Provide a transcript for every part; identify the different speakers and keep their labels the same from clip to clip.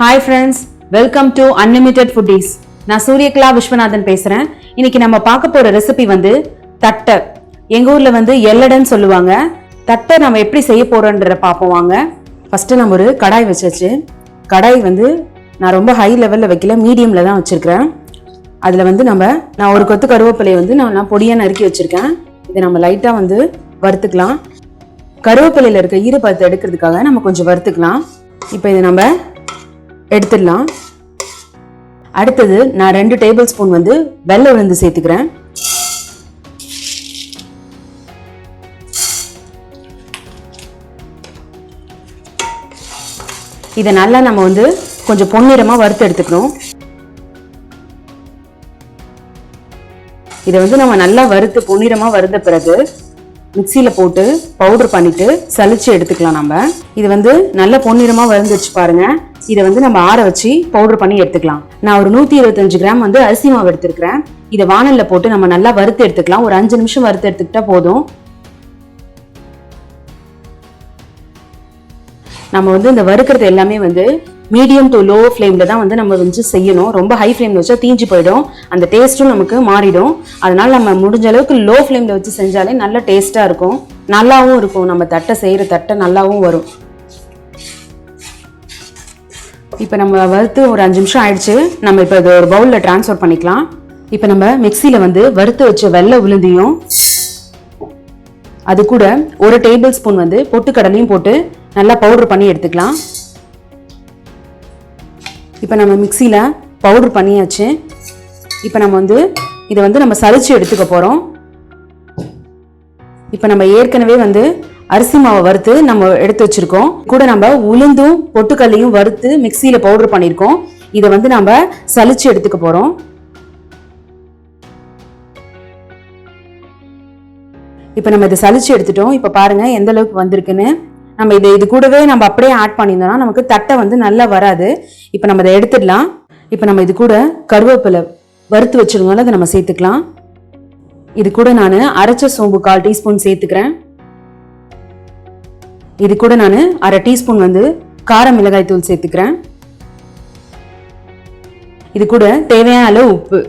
Speaker 1: Hi friends, welcome to Unlimited Foodies. நான் சூரியகலா விஸ்வநாதன் பேசுறேன். இன்னைக்கு நம்ம பார்க்க போற ரெசிபி வந்து தட்டை. எங்க ஊர்ல வந்து எல்லடன்னு சொல்லுவாங்க. தட்டை நம்ம எப்படி செய்ய போறோம்ன்றத பாப்போம் வாங்க. ஃபர்ஸ்ட் நம்ம ஒரு கடாய் வச்சாச்சு. கடாய் வந்து நான் ரொம்ப ஹை லெவல்ல வைக்கல, மீடியம்ல தான் வச்சிருக்கேன். அதுல வந்து நான் ஒரு கொத்து கருவேப்பிலையை வந்து நான் பொடியா நறுக்கி வச்சிருக்கேன். இதை நம்ம லைட்டா வந்து வறுத்துக்கலாம். கருவேப்பிலையில இருக்க ஈரப்பதத்தை எடுக்கிறதுக்காக நம்ம கொஞ்சம் வறுத்துக்கலாம். இப்போ இதை நம்ம எடுத்துடலாம். அடுத்தது நான் 2 டேபிள் ஸ்பூன் வந்து வெள்ளை உளுந்து சேர்த்துக்கிறேன். இதை நல்லா நம்ம வந்து கொஞ்சம் பொன்னிறமா வறுத்து எடுத்துக்கணும். இதை வந்து நம்ம நல்லா வறுத்து பொன்னிறமா வறுத்த பிறகு மிக்சியில போட்டு பவுடர் பண்ணிட்டு சலிச்சு எடுத்துக்கலாம். நம்ம இது வந்து நல்ல பொன்னிறமா வறுந்துச்சு பாருங்க. இதை வந்து நம்ம ஆற வச்சு பவுடர் பண்ணி எடுத்துக்கலாம். நான் ஒரு 125 கிராம் வந்து அரிசி மாவு எடுத்துருக்கிறேன். இதை வானல்ல போட்டு நம்ம நல்லா வறுத்து எடுத்துக்கலாம். ஒரு 5 நிமிஷம் வறுத்து எடுத்துக்கிட்டா போதும். நம்ம வந்து இந்த வறுக்கிறது எல்லாமே வந்து மீடியம் டு லோ ஃப்ளேம்ல தான் வந்து நம்ம வந்து செய்யணும். ரொம்ப ஹை ஃப்ளேம்ல வச்சா தீஞ்சு போயிடும், அந்த டேஸ்ட்டும் நமக்கு மாறிடும். அதனால நம்ம முடிஞ்ச அளவுக்கு லோ ஃப்ளேம்ல வச்சு செஞ்சாலே நல்ல டேஸ்டா இருக்கும், நல்லாவும் இருக்கும். நம்ம தட்டை செய்யற தட்டை நல்லாவும் வரும். இப்போ நம்ம வறுத்து ஒரு 5 நிமிஷம் ஆயிடுச்சு. நம்ம இப்போ இதை ஒரு பவுல்ல டிரான்ஸ்ஃபர் பண்ணிக்கலாம். இப்போ நம்ம மிக்சியில வந்து வறுத்து வச்ச வெள்ளை உளுந்தையும் அது கூட 1 டேபிள் ஸ்பூன் வந்து பொட்டுக்கடலையும் போட்டு நல்லா பவுடர் பண்ணி எடுத்துக்கலாம். இப்போ நம்ம மிக்சியில பவுடர் பண்ணியாச்சு. இப்போ நம்ம வந்து இதை வந்து நம்ம சலிச்சு எடுத்துக்க போறோம். இப்போ நம்ம ஏற்கனவே வந்து அரிசி மாவை வறுத்து நம்ம எடுத்து வச்சிருக்கோம். கூட நம்ம உளுந்தும் பொட்டுக்கல்லையும் வறுத்து மிக்சியில பவுடர் பண்ணியிருக்கோம். இதை வந்து நம்ம சலிச்சு எடுத்துக்க போறோம். இப்போ நம்ம இதை சலிச்சு எடுத்துட்டோம். இப்போ பாருங்க எந்த அளவுக்கு வந்திருக்குன்னு. நம்ம இது கூடவே நம்ம அப்படியே ஆட் பண்ணியிருந்தோம்னா நமக்கு தட்டை வந்து நல்லா வராது. இப்போ நம்ம இதை எடுத்துடலாம். இப்போ நம்ம இது கூட கருவேப்பிலை வறுத்து வச்சிருந்தோம்ல, அதை நம்ம சேர்த்துக்கலாம். இது கூட நான் அரைச்ச சோம்பு 1/4 டீஸ்பூன் சேர்த்துக்கிறேன். இது கூட நான் 1/2 டீஸ்பூன் வந்து கார மிளகாய் தூள் சேர்த்துக்கிறேன். இது கூட தேவையான அளவு உப்பு.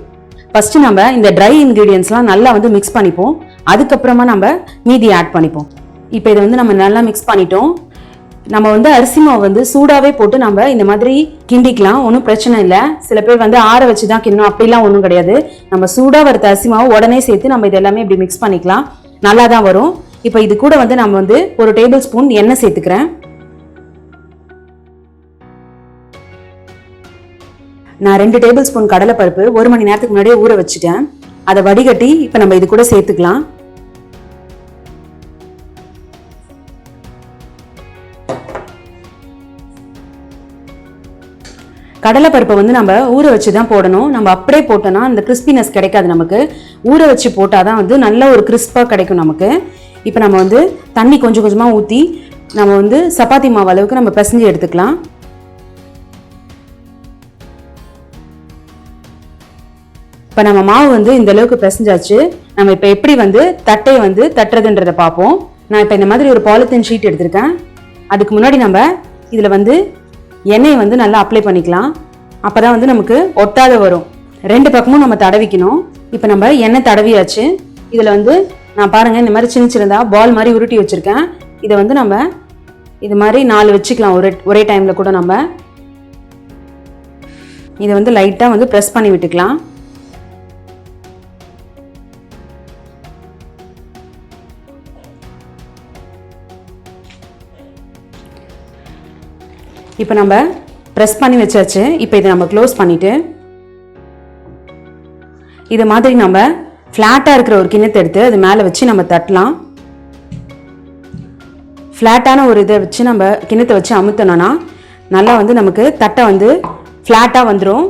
Speaker 1: ஃபர்ஸ்ட் நம்ம இந்த ட்ரை இன்கிரீடியன்ஸ்லாம் நல்லா வந்து மிக்ஸ் பண்ணிப்போம். அதுக்கப்புறமா நம்ம மீதி ஆட் பண்ணிப்போம். இப்போ இதை வந்து நம்ம நல்லா மிக்ஸ் பண்ணிட்டோம். நம்ம வந்து அரிசி மாவு வந்து சூடாவே போட்டு நம்ம இந்த மாதிரி கிண்டிக்கலாம், ஒன்றும் பிரச்சனை இல்லை. சில பேர் வந்து ஆற வச்சு தான் கிண்டணும், அப்படிலாம் ஒன்றும் கிடையாது. நம்ம சூடா வறுத்த அரிசி மாவு உடனே சேர்த்து நம்ம இது எல்லாமே இப்படி மிக்ஸ் பண்ணிக்கலாம், நல்லா தான் வரும். இப்போ இது கூட வந்து நம்ம வந்து 1 டேபிள் ஸ்பூன் எண்ணெய் சேர்த்துக்கிறேன். நான் 2 டேபிள் ஸ்பூன் கடலைப்பருப்பு 1 மணி நேரத்துக்கு முன்னாடியே ஊற வச்சுட்டேன். அதை வடிகட்டி இப்போ நம்ம இது கூட சேர்த்துக்கலாம். கடலைப்பருப்பை வந்து நம்ம ஊற வச்சு தான் போடணும். நம்ம அப்படியே போட்டோம்னா அந்த கிறிஸ்பினஸ் கிடைக்காது நமக்கு. ஊற வச்சு போட்டாதான் வந்து நல்ல ஒரு கிறிஸ்பாக கிடைக்கும் நமக்கு. இப்போ நம்ம வந்து தண்ணி கொஞ்சம் கொஞ்சமாக ஊற்றி நம்ம வந்து சப்பாத்தி மாவு அளவுக்கு நம்ம பிசைஞ்சு எடுத்துக்கலாம். இப்போ நம்ம மாவு வந்து இந்த அளவுக்கு பிசைஞ்சாச்சு. நம்ம இப்போ எப்படி வந்து தட்டையை வந்து தட்டுறதுன்றதை பார்ப்போம். நான் இப்போ இந்த மாதிரி ஒரு பாலித்தீன் ஷீட் எடுத்திருக்கேன். அதுக்கு முன்னாடி நம்ம இதில் வந்து எண்ணெயை வந்து நல்லா அப்ளை பண்ணிக்கலாம். அப்போதான் வந்து நமக்கு ஒட்டாத வரும். 2 பக்கமும் நம்ம தடவிக்கணும். இப்போ நம்ம எண்ணெய் தடவியாச்சு. இதில் வந்து நான் பாருங்க இந்த மாதிரி சின்னதா பால் மாதிரி உருட்டி வச்சிருக்கேன். இதை வந்து நம்ம இது மாதிரி 4 வச்சுக்கலாம் ஒரே டைம்ல கூட. நம்ம இதை வந்து லைட்டா வந்து பிரஸ் பண்ணி விட்டுக்கலாம். இப்போ நம்ம ப்ரெஸ் பண்ணி வச்சாச்சு. இப்போ இதை நம்ம க்ளோஸ் பண்ணிட்டு இது மாதிரி நம்ம ஃப்ளாட்டாக இருக்கிற ஒரு கிண்ணத்தை எடுத்து அது மேலே வச்சு நம்ம தட்டலாம். ஃப்ளாட்டான ஒரு இதை வச்சு நம்ம கிண்ணத்தை வச்சு அமுத்தணும்னா நல்லா வந்து நமக்கு தட்டை வந்து ஃப்ளாட்டாக வந்துடும்.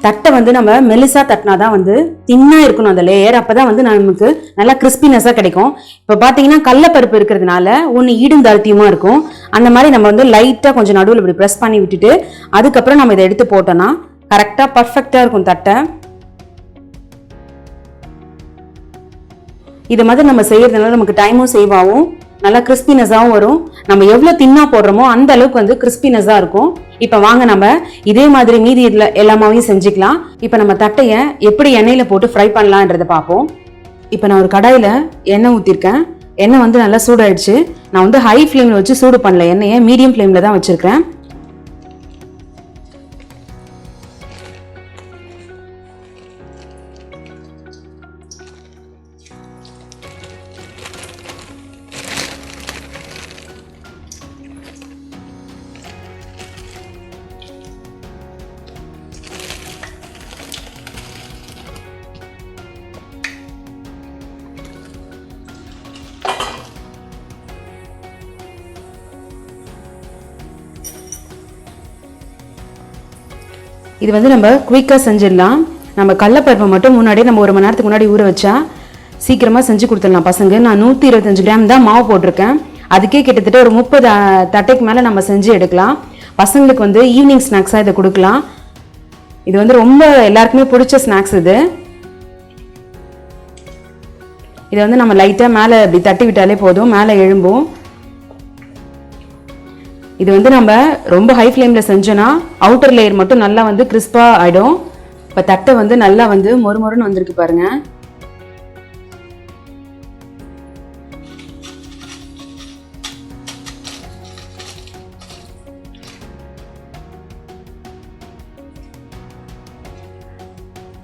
Speaker 1: தட்டை வந்து நம்ம மெலிசா தட்டினாதான் வந்து தின்னா இருக்கணும் அந்த லேயர். அப்பதான் வந்து நமக்கு நல்லா கிறிஸ்பினஸா கிடைக்கும். இப்போ பாத்தீங்கன்னா கடலைப்பருப்பு இருக்கிறதுனால ஒன்று ஈடும் தாழ்த்தியுமா இருக்கும். அந்த மாதிரி நம்ம வந்து லைட்டா கொஞ்சம் நடுவில் இப்படி ப்ரெஸ் பண்ணி விட்டுட்டு அதுக்கப்புறம் நம்ம இதை எடுத்து போட்டோம்னா கரெக்டா பர்ஃபெக்டா இருக்கும் தட்டை. இது மாதிரி நம்ம செய்யறதுனால நமக்கு டைமும் சேவ் ஆகும், நல்லா கிறிஸ்பினஸாகவும் வரும். நம்ம எவ்வளோ தின்னா போடுறோமோ அந்த அளவுக்கு வந்து கிறிஸ்பினஸாக இருக்கும். இப்போ வாங்க நம்ம இதே மாதிரி மீதி இதில் எல்லாமாவையும் செஞ்சுக்கலாம். இப்போ நம்ம தட்டையை எப்படி எண்ணெயில் போட்டு ஃப்ரை பண்ணலான்றதை பார்ப்போம். இப்போ நான் ஒரு கடாயில் எண்ணெய் ஊற்றிருக்கேன். எண்ணெய் வந்து நல்லா சூடாயிடுச்சு. நான் வந்து ஹை ஃப்ளேமில் வச்சு சூடு பண்ணல, எண்ணெயை மீடியம் ஃப்ளேமில் தான் வச்சுருக்கேன். இது வந்து நம்ம குயிக்காக செஞ்சிடலாம். நம்ம கடலைப்பருப்பை மட்டும் முன்னாடியே நம்ம 1 மணி நேரத்துக்கு முன்னாடி ஊற வச்சா சீக்கிரமாக செஞ்சு கொடுத்துடலாம் பசங்க. நான் 125 கிராம் தான் மாவு போட்டிருக்கேன். அதுக்கே கிட்டத்தட்ட ஒரு 30 தட்டைக்கு மேலே நம்ம செஞ்சு எடுக்கலாம். பசங்களுக்கு வந்து ஈவினிங் ஸ்நாக்ஸாக இதை கொடுக்கலாம். இது வந்து ரொம்ப எல்லாருக்குமே பிடிச்ச ஸ்நாக்ஸ் இது. இதை வந்து நம்ம லைட்டாக மேலே இப்படி தட்டி விட்டாலே போதும், மேலே எழும்பும். இது வந்து நம்ம ரொம்ப ஹை ஃப்ளேமில் செஞ்சோன்னா அவுட்டர் லேயர் மட்டும் நல்லா வந்து கிறிஸ்பாக ஆகிடும். இப்போ தட்டை வந்து நல்லா வந்து மொறுமொறுன்னு வந்திருக்கு பாருங்க.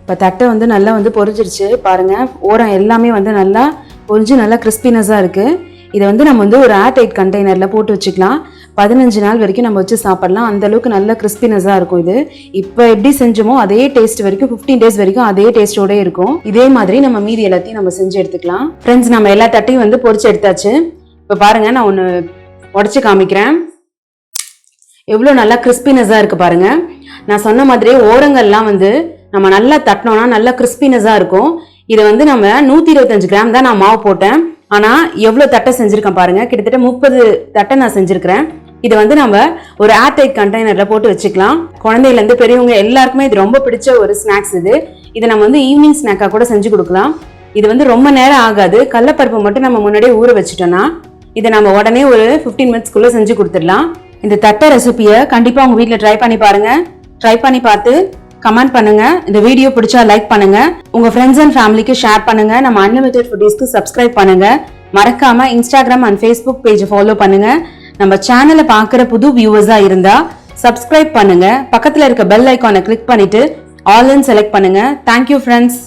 Speaker 1: இப்போ தட்டை வந்து நல்லா வந்து பொரிஞ்சிருச்சு பாருங்க. ஓரம் எல்லாமே வந்து நல்லா பொரிஞ்சு நல்லா கிறிஸ்பினஸாக இருக்குது. இதை வந்து நம்ம வந்து ஒரு ஏர்டைட் கண்டெய்னரில் போட்டு வச்சுக்கலாம். 15 நாள் வரைக்கும் நம்ம வச்சு சாப்பிடலாம். அந்த அளவுக்கு நல்ல கிறிஸ்பினஸாக இருக்கும் இது. இப்போ எப்படி செஞ்சோமோ அதே டேஸ்ட் வரைக்கும் 15 டேஸ் வரைக்கும் அதே டேஸ்டோட இருக்கும். இதே மாதிரி நம்ம மீதி எல்லாத்தையும் நம்ம செஞ்சு எடுத்துக்கலாம். ஃப்ரெண்ட்ஸ், நம்ம எல்லா தட்டையும் வந்து பொரிச்சு எடுத்தாச்சு. இப்போ பாருங்க, நான் ஒன்று உடச்சி காமிக்கிறேன். எவ்வளோ நல்லா கிறிஸ்பினஸாக இருக்குது பாருங்க. நான் சொன்ன மாதிரியே ஓரங்கள்லாம் வந்து நம்ம நல்லா தட்டினோம்னா நல்லா கிறிஸ்பினஸாக இருக்கும். இதை வந்து நம்ம 125 கிராம் தான் நான் மாவு போட்டேன். ஆனால் எவ்வளோ தட்டை செஞ்சுருக்கேன் பாருங்க. கிட்டத்தட்ட 30 தட்டை நான் செஞ்சுருக்கிறேன். இதை வந்து நம்ம ஒரு ஏர்டைட் கண்டெய்னரில் போட்டு வச்சுக்கலாம். குழந்தையிலேருந்து பெரியவங்க எல்லாருக்குமே இது ரொம்ப பிடிச்ச ஒரு ஸ்நாக்ஸ் இது. இதை நம்ம வந்து ஈவினிங் ஸ்நாக்காக கூட செஞ்சு கொடுக்கலாம். இது வந்து ரொம்ப நேரம் ஆகாது. கடலைப்பருப்பு மட்டும் நம்ம முன்னாடியே ஊற வச்சுட்டோம்னா இதை நம்ம உடனே ஒரு 15 மினிட்ஸ்க்குள்ளே செஞ்சு கொடுத்துடலாம். இந்த தட்டை ரெசிபியை கண்டிப்பாக உங்கள் வீட்டில் ட்ரை பண்ணி பாருங்கள். ட்ரை பண்ணி பார்த்து கமெண்ட் பண்ணுங்க. இந்த வீடியோ பிடிச்சா லைக் பண்ணுங்க. உங்க ஃப்ரெண்ட்ஸ் அண்ட் ஃபேமிலிக்கு ஷேர் பண்ணுங்க. நம்ம அன்லிமிட்டட் ஃபுட்டீஸ்க்கு சப்ஸ்கிரைப் பண்ணுங்க. மறக்காம Instagram and Facebook page follow பண்ணுங்க. நம்ம சேனலை பார்க்குற புது வியூவர்ஸா இருந்தா சப்ஸ்கிரைப் பண்ணுங்க. பக்கத்துல இருக்க பெல் ஐகானை கிளிக் பண்ணிட்டு ஆல் இன் செலக்ட் பண்ணுங்க. Thank you friends.